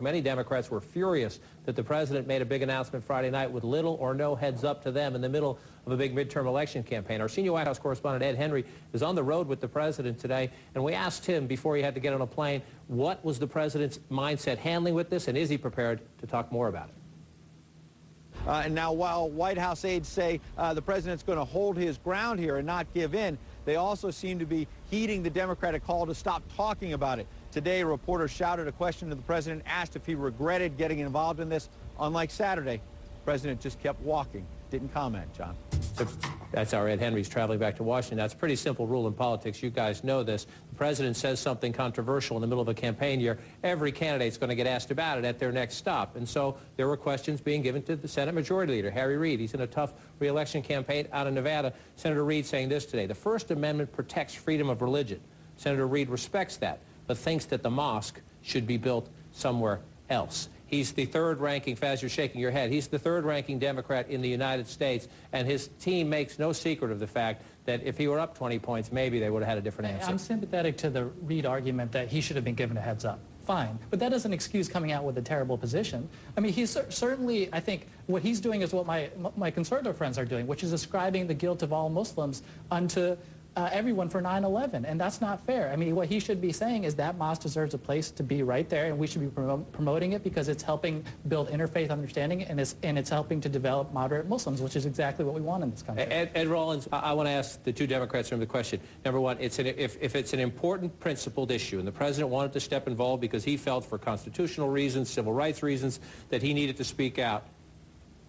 Many Democrats were furious that the president made a big announcement Friday night with little or no heads up to them in the middle of a big midterm election campaign. Our senior White House correspondent Ed Henry is on the road with the president today, and we asked him before he had to get on a plane, what was the president's mindset handling with this, and is he prepared to talk more about it? And now, while White House aides say the president's going to hold his ground here and not give in, they also seem to be heeding the Democratic call to stop talking about it. Today, a reporter shouted a question to the president, asked if he regretted getting involved in this. Unlike Saturday, the president just kept walking. Didn't comment, John. That's our Ed Henry's traveling back to Washington. That's a pretty simple rule in politics. You guys know this. The president says something controversial in the middle of a campaign year. Every candidate's going to get asked about it at their next stop. And so there were questions being given to the Senate Majority Leader, Harry Reid. He's in a tough re-election campaign out in Nevada. Senator Reid saying this today: the First Amendment protects freedom of religion. Senator Reid respects that, but thinks that the mosque should be built somewhere else. He's the third-ranking, Faiz, you're shaking your head, he's the third-ranking Democrat in the United States, and his team makes no secret of the fact that if he were up 20 points, maybe they would have had a different answer. I'm sympathetic to the Reid argument that he should have been given a heads up. Fine, but that doesn't excuse coming out with a terrible position. I mean, he's certainly, I think, what he's doing is what my conservative friends are doing, which is ascribing the guilt of all Muslims unto everyone for 9/11, and that's not fair. I mean, what he should be saying is that mosque deserves a place to be right there, and we should be promoting it because it's helping build interfaith understanding, and it's helping to develop moderate Muslims, which is exactly what we want in this country. Ed Rollins, I want to ask the two Democrats from the question. Number one, if it's an important principled issue, and the president wanted to step involved because he felt for constitutional reasons, civil rights reasons, that he needed to speak out,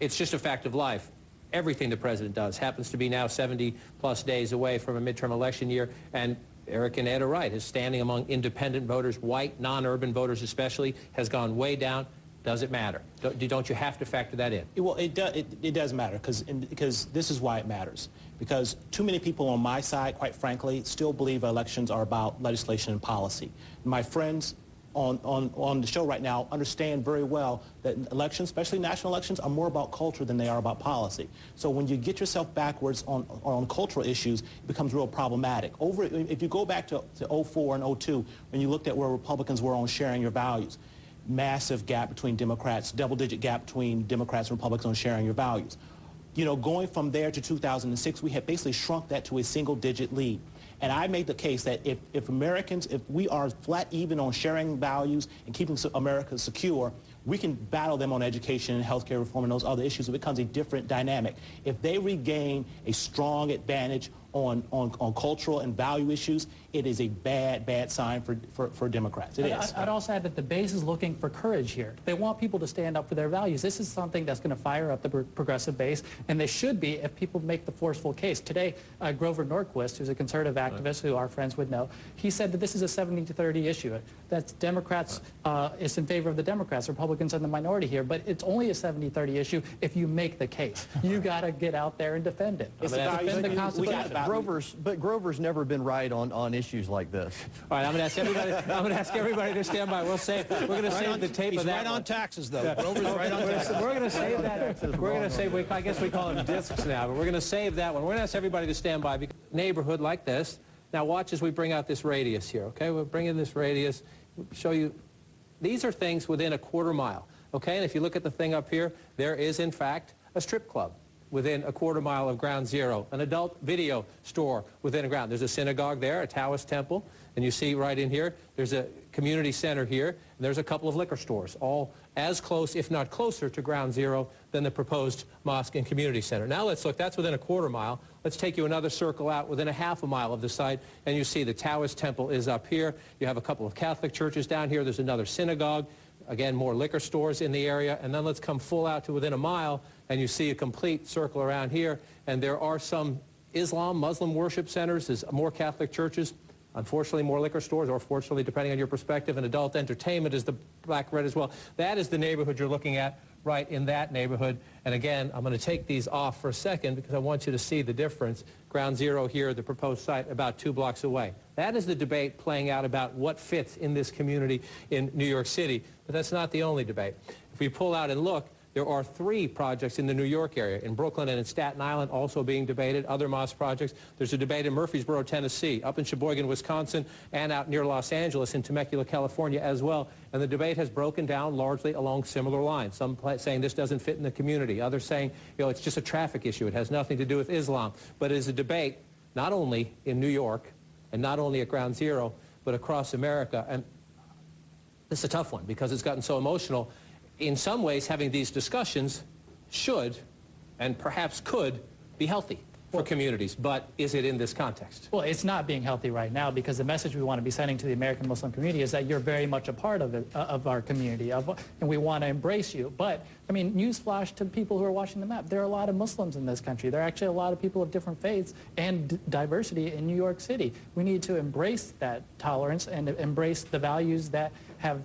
it's just a fact of life. Everything the president does happens to be now 70-plus days away from a midterm election year, and Eric and Ed are right. His standing among independent voters, white, non-urban voters especially, has gone way down. Does it matter? Don't you have to factor that in? Well, it does matter, because this is why it matters. Because too many people on my side, quite frankly, still believe elections are about legislation and policy. My friends on the show right now understand very well that elections, especially national elections, are more about culture than they are about policy. So when you get yourself backwards on cultural issues, it becomes real problematic. If you go back to 04 and 02, when you looked at where Republicans were on sharing your values, massive gap between Democrats, double-digit gap between Democrats and Republicans on sharing your values. You know, going from there to 2006, we had basically shrunk that to a single-digit lead. And I made the case that if we are flat even on sharing values and keeping America secure, we can battle them on education and healthcare reform and those other issues. It becomes a different dynamic. If they regain a strong advantage on cultural and value issues, it is a bad sign for Democrats. It is. I'd also add that the base is looking for courage here. They want people to stand up for their values. This is something that's going to fire up the progressive base, and they should be if people make the forceful case. Today, Grover Norquist, who's a conservative activist who our friends would know, he said that this is a 70-30 issue. That Democrats is in favor of the Democrats, Republicans are the minority here, but it's only a 70-30 issue if you make the case. You got to get out there and defend it. Defend the Constitution. Grover's never been right on issues like this. All right, I'm going to ask everybody to stand by. We're going to save the tape of that. He's right on taxes, though. Grover's right on taxes. We're going to save that. We're going to save. I guess we call them discs now, but we're going to save that one. We're going to ask everybody to stand by. Because neighborhood like this. Now watch as we bring out this radius here. Okay, we'll bring in this radius. Show you. These are things within a quarter mile. Okay, and if you look at the thing up here, there is in fact a strip club within a quarter mile of Ground Zero, an adult video store within a ground. There's a synagogue there, a Taoist temple, and you see right in here, there's a community center here, and there's a couple of liquor stores, all as close, if not closer, to Ground Zero than the proposed mosque and community center. Now let's look, that's within a quarter mile. Let's take you another circle out within a half a mile of the site, and you see the Taoist temple is up here. You have a couple of Catholic churches down here. There's another synagogue. Again, more liquor stores in the area, and then let's come full out to within a mile, and you see a complete circle around here, and there are some Muslim worship centers, there's more Catholic churches, unfortunately more liquor stores, or fortunately, depending on your perspective, and adult entertainment is the black red as well. That is the neighborhood you're looking at right in that neighborhood, and again, I'm going to take these off for a second because I want you to see the difference. Ground Zero here, the proposed site, about 2 blocks away. That is the debate playing out about what fits in this community in New York City, but that's not the only debate. If we pull out and look, There are 3 projects in the New York area, in Brooklyn and in Staten Island, also being debated, other mosque projects. There's a debate in Murfreesboro, Tennessee, up in Sheboygan, Wisconsin, and out near Los Angeles in Temecula, California as well. And the debate has broken down largely along similar lines. Some saying this doesn't fit in the community. Others saying, it's just a traffic issue. It has nothing to do with Islam. But it is a debate not only in New York and not only at Ground Zero, but across America. And this is a tough one because it's gotten so emotional. In some ways, having these discussions should and perhaps could be healthy for communities, but is it in this context? Well, it's not being healthy right now because the message we want to be sending to the American Muslim community is that you're very much a part of it, of our community, and we want to embrace you. But, I mean, newsflash to people who are watching the map, there are a lot of Muslims in this country. There are actually a lot of people of different faiths and diversity in New York City. We need to embrace that tolerance and embrace the values that have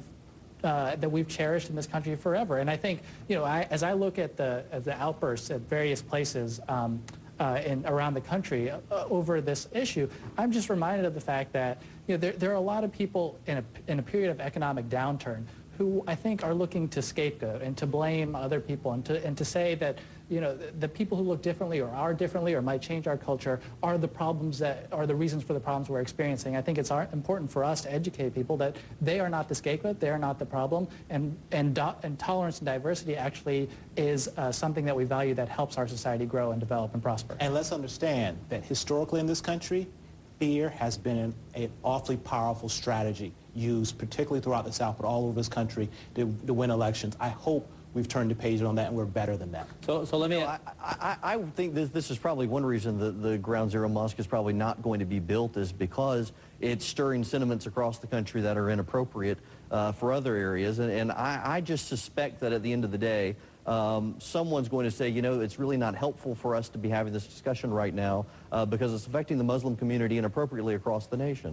that we've cherished in this country forever. And I think, as I look at the outbursts at various places around the country over this issue, I'm just reminded of the fact that there are a lot of people in a period of economic downturn who I think are looking to scapegoat and to blame other people and to say that the people who look differently or are differently or might change our culture are the problems that are the reasons for the problems we're experiencing. I think it's important for us to educate people that they are not the scapegoat, they are not the problem, and tolerance and diversity actually is something that we value that helps our society grow and develop and prosper. And let's understand that historically in this country, fear has been an awfully powerful strategy used particularly throughout the South, but all over this country to win elections. I hope we've turned the page on that and we're better than that. So let me... I think this is probably one reason that the Ground Zero Mosque is probably not going to be built is because it's stirring sentiments across the country that are inappropriate for other areas. And I just suspect that at the end of the day, someone's going to say, it's really not helpful for us to be having this discussion right now because it's affecting the Muslim community inappropriately across the nation.